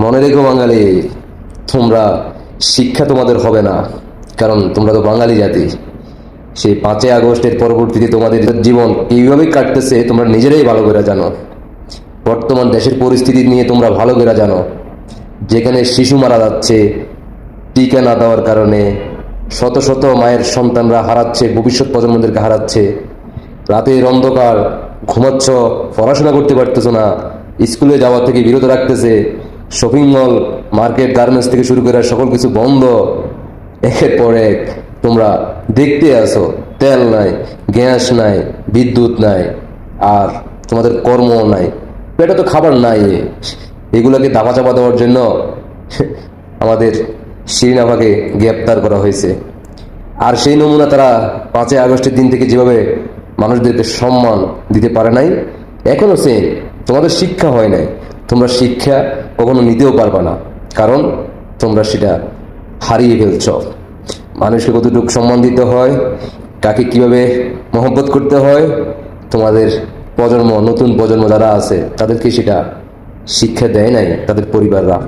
মনে রেখো বাঙালি, তোমরা শিক্ষা তোমাদের হবে না, কারণ তোমরা তো বাঙালি জাতি। সেই 5ই আগস্টের পরবর্তীতে তোমাদের জীবন এইভাবেই কাটতেছে, তোমরা নিজেরাই ভালো করে জানো। বর্তমান দেশের পরিস্থিতি নিয়ে তোমরা ভালো করে জানো, যেখানে শিশু মারা যাচ্ছে টিকা না দেওয়ার কারণে, শত শত মায়ের সন্তানরা হারাচ্ছে, ভবিষ্যৎ প্রজন্মদেরকে হারাচ্ছে। রাতের অন্ধকার, ঘুমাচ্ছ, পড়াশোনা করতে পারতেছো না, স্কুলে যাওয়া থেকে বিরত রাখতেছে, শপিং মল, মার্কেট, গার্মেন্টস থেকে শুরু করে সকল কিছু বন্ধ। একের পর এক তোমরা দেখতে আসো, তেল নাই, গ্যাস নাই, বিদ্যুৎ নাই, আর তোমাদের কর্ম নাই, পেটে তো খাবার নাই। এগুলোকে দাপা চাপা দেওয়ার জন্য আমাদের শিরিন আপাকে গ্রেপ্তার করা হয়েছে। আর সেই নমুনা তারা 5ই আগস্টের দিন থেকে যেভাবে মানুষদেরকে সম্মান দিতে পারে নাই, এখনো সেম। তোমাদের শিক্ষা হয় নাই, তোমরা শিক্ষা কখনো নিতেও পারবে না, কারণ তোমরা সেটা হারিয়ে ফেলছ। মানুষকে কতটুকু সম্মান দিতে হয়, কাকে কিভাবে মহব্বত করতে হয়, তোমাদের প্রজন্ম, নতুন প্রজন্ম যারা আছে তাদেরকে সেটা শিক্ষা দেয় নাই তাদের পরিবাররা।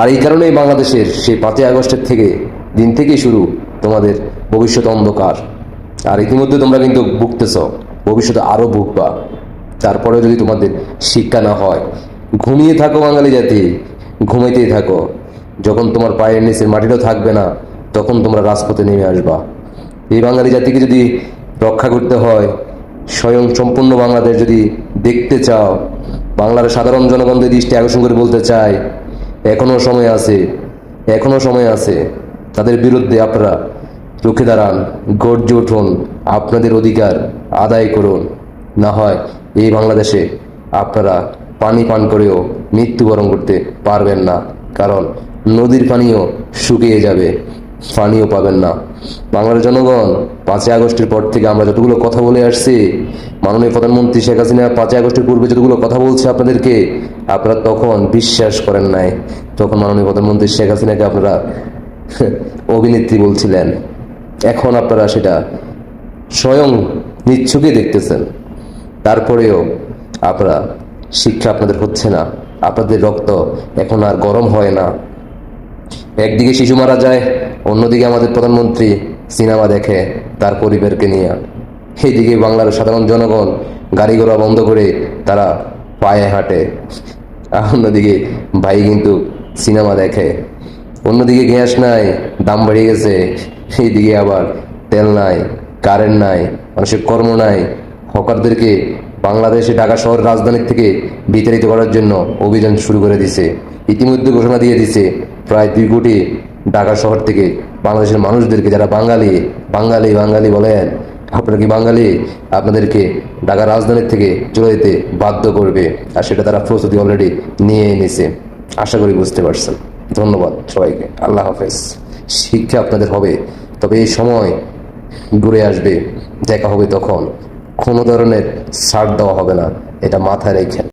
আর এই কারণেই বাংলাদেশের সেই 5ই আগস্টের দিন থেকেই শুরু তোমাদের ভবিষ্যৎ অন্ধকার। আর ইতিমধ্যে তোমরা কিন্তু ভুগতেছ, ভবিষ্যতে আরও ভুগবা। তারপরে যদি তোমাদের শিক্ষা না হয়, ঘুমিয়ে থাকো বাঙালি জাতি, ঘুমাইতেই থাকো। যখন তোমার পায়ের নিচের মাটিটাও থাকবে না, তখন তোমরা রাজপথে নেমে আসবা। এই বাঙালি জাতিকে যদি রক্ষা করতে হয়, স্বয়ং সম্পূর্ণ বাংলাদেশ যদি দেখতে চাও, বাংলার সাধারণ জনগণদের দৃষ্টি আকর্ষণ করে বলতে চাই, এখনো সময় আছে, এখনো সময় আছে। তাদের বিরুদ্ধে আপনারা রুখে দাঁড়ান, গর্জে উঠুন, আপনাদের অধিকার আদায় করুন। না হয় এই বাংলাদেশে আপনারা পানি পান করেও মৃত্যুবরণ করতে পারবেন না, কারণ নদীর পানিও শুকিয়ে যাবে, পানিও পাবেন না। বাংলার জনগণ, 5ই আগস্টের পর থেকে আমরা যতগুলো কথা বলে আসছি, মাননীয় প্রধানমন্ত্রী শেখ হাসিনা 5ই আগস্টের পূর্বে যতগুলো কথা বলছে আপনাদেরকে, আপনারা তখন বিশ্বাস করেন নাই। তখন মাননীয় প্রধানমন্ত্রী শেখ হাসিনাকে আপনারা অভিনেত্রী বলছিলেন। এখন আপনারা সেটা স্বয়ং নিচ্ছকে দেখতেছেন। তারপরেও আপনারা শিক্ষা আপনাদের হচ্ছে না, আপনাদের রক্ত এখন আর গরম হয় না। একদিকে শিশু মারা যায়, অন্যদিকে আমাদের প্রধানমন্ত্রী সিনেমা দেখে তার পরিবারকে নিয়ে। এইদিকে বাংলার সাধারণ জনগণ গাড়ি ঘোড়া বন্ধ করে তারা পায়ে হাঁটে, আর অন্যদিকে ভাই কিন্তু সিনেমা দেখে। অন্যদিকে গ্যাস নাই, দাম বেড়ে গেছে, এইদিকে আবার তেল নাই, কারেন্ট নাই, মানুষের কর্ম নাই। হকারদেরকে বাংলাদেশে ঢাকা শহর রাজধানী থেকে বিতাড়িত করার জন্য অভিযান শুরু করে দিছে। ইতিমধ্যে ঘোষণা দিয়ে দিছে প্রায় 2 কোটি ঢাকা শহর থেকে বাংলাদেশের মানুষদেরকে, যারা বাঙালি বাঙালি বাঙালি বলেন, আপনারা কি বাঙালি, আপনাদেরকে ঢাকা রাজধানী থেকে চলে যেতে বাধ্য করবে। আর সেটা তারা প্রস্তুতি অলরেডি নিয়ে এনেছে। আশা করি বুঝতে পারছেন। ধন্যবাদ সবাইকে। আল্লাহ হাফেজ। শিক্ষা আপনাদের হবে, তবে এই সময় ঘুরে আসবে, দেখা হবে তখন। কোনো ধরনের ছাড় দেওয়া হবে না, এটা মাথায় রেখেন।